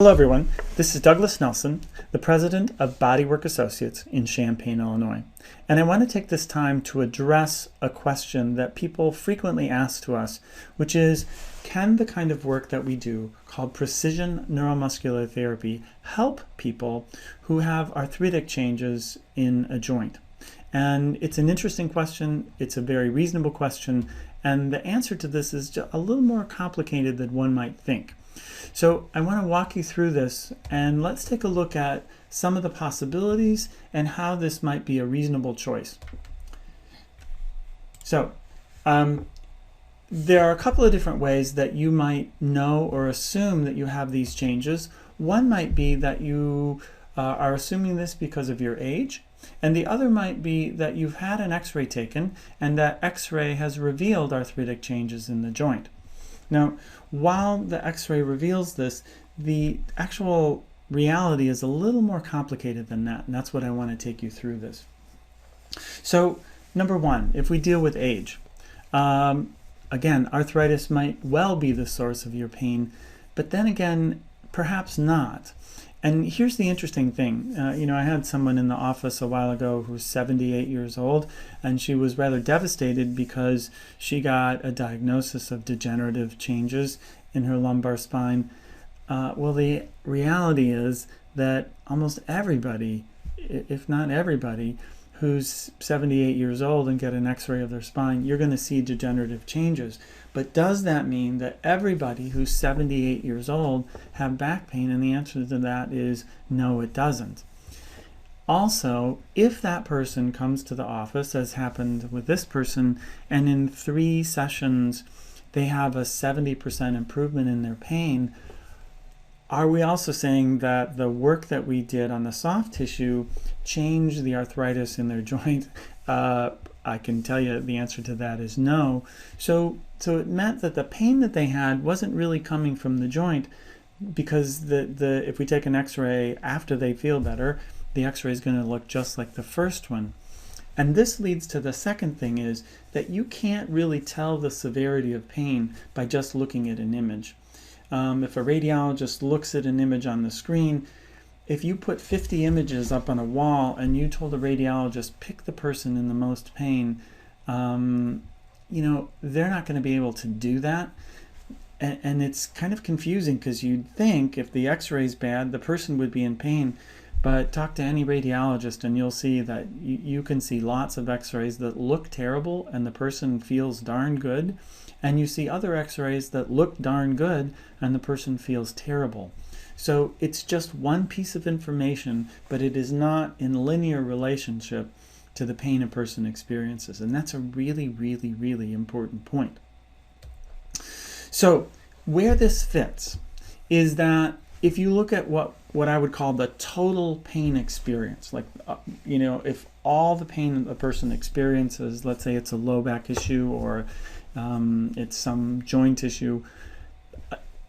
Hello everyone, this is Douglas Nelson, the president of BodyWork Associates in Champaign, Illinois. And I want to take this time to address a question that people frequently ask to us, which is, can the kind of work that we do called Precision Neuromuscular Therapy help people who have arthritic changes in a joint? And it's an interesting question, it's a very reasonable question, and the answer to this is just a little more complicated than one might think. So I want to walk you through this, and let's take a look at some of the possibilities and how this might be a reasonable choice. So there are a couple of different ways that you might know or assume that you have these changes. One might be that you are assuming this because of your age, and the other might be that you've had an x-ray taken and that x-ray has revealed arthritic changes in the joint. Now, while the x-ray reveals this, the actual reality is a little more complicated than that, and that's what I want to take you through this. So, number one, if we deal with age, again, arthritis might well be the source of your pain, but then again, perhaps not. And here's the interesting thing. I had someone in the office a while ago who's 78 years old, and she was rather devastated because she got a diagnosis of degenerative changes in her lumbar spine. Well, the reality is that almost everybody, if not everybody, who's 78 years old and get an x-ray of their spine, you're going to see degenerative changes. But does that mean that everybody who's 78 years old have back pain? And the answer to that is no, it doesn't. Also, if that person comes to the office, as happened with this person, and in 3 sessions they have a 70% improvement in their pain, are we also saying that the work that we did on the soft tissue changed the arthritis in their joint? I can tell you the answer to that is no. So it meant that the pain that they had wasn't really coming from the joint, because if we take an x-ray after they feel better, the x-ray is going to look just like the first one. And this leads to the second thing, is that you can't really tell the severity of pain by just looking at an image. If a radiologist looks at an image on the screen, if you put 50 images up on a wall and you told a radiologist, pick the person in the most pain, they're not going to be able to do that. And it's kind of confusing, because you'd think if the x-ray is bad, the person would be in pain. But talk to any radiologist and you'll see that you can see lots of x-rays that look terrible and the person feels darn good. And you see other x-rays that look darn good and the person feels terrible. So it's just one piece of information, but it is not in linear relationship to the pain a person experiences. And that's a really, really, really important point. So where this fits is that if you look at what I would call the total pain experience, like, if all the pain a person experiences, let's say it's a low back issue or it's some joint issue,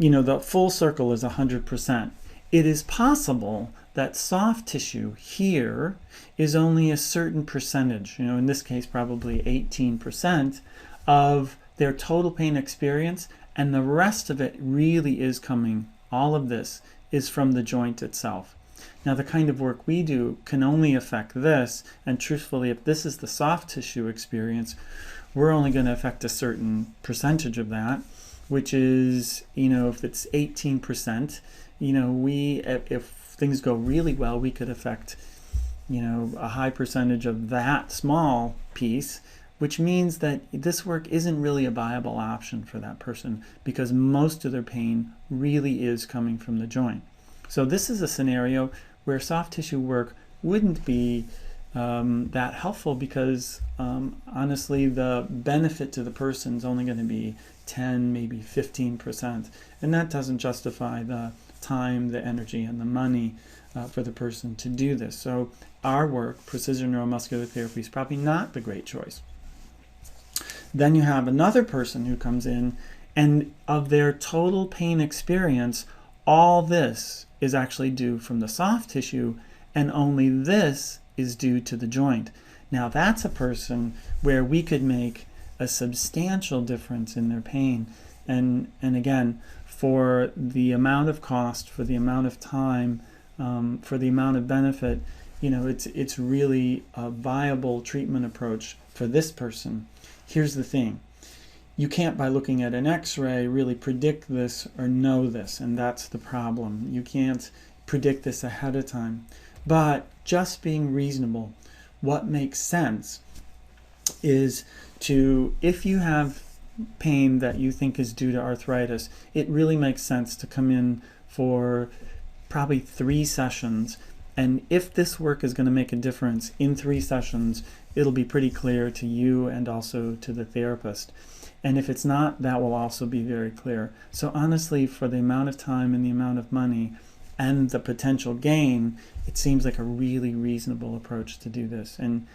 the full circle is 100%. It is possible that soft tissue here is only a certain percentage, in this case probably 18% of their total pain experience, and the rest of it really is coming, all of this is from the joint itself. Now, the kind of work we do can only affect this, and truthfully, if this is the soft tissue experience, we're only going to affect a certain percentage of that, which is, if it's 18%, if things go really well, we could affect, a high percentage of that small piece, which means that this work isn't really a viable option for that person, because most of their pain really is coming from the joint. So this is a scenario where soft tissue work wouldn't be that helpful, because honestly the benefit to the person is only going to be 10, maybe 15%, and that doesn't justify the time, the energy, and the money for the person to do this. So our work, Precision Neuromuscular Therapy, is probably not the great choice. Then you have another person who comes in, and of their total pain experience, all this is actually due from the soft tissue, and only this is due to the joint. Now that's a person where we could make a substantial difference in their pain. And again, for the amount of cost, for the amount of time, for the amount of benefit, it's really a viable treatment approach for this person. Here's the thing. You can't, by looking at an x-ray, really predict this or know this, and that's the problem. You can't predict this ahead of time. But just being reasonable, what makes sense is to, if you have pain that you think is due to arthritis, it really makes sense to come in for probably 3 sessions. And if this work is going to make a difference in 3 sessions, it'll be pretty clear to you and also to the therapist. And if it's not, that will also be very clear. So honestly, for the amount of time and the amount of money and the potential gain, it seems like a really reasonable approach to do this. And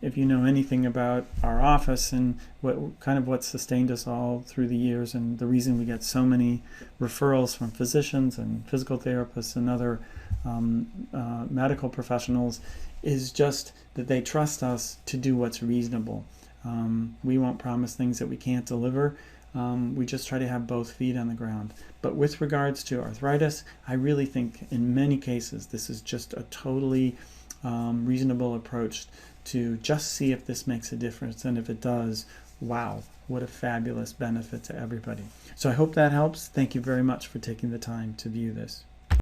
if you know anything about our office and what sustained us all through the years, and the reason we get so many referrals from physicians and physical therapists and other medical professionals, is just that they trust us to do what's reasonable. We won't promise things that we can't deliver. We just try to have both feet on the ground. But with regards to arthritis, I really think in many cases this is just a totally reasonable approach to just see if this makes a difference. And if it does, wow, what a fabulous benefit to everybody. So I hope that helps. Thank you very much for taking the time to view this.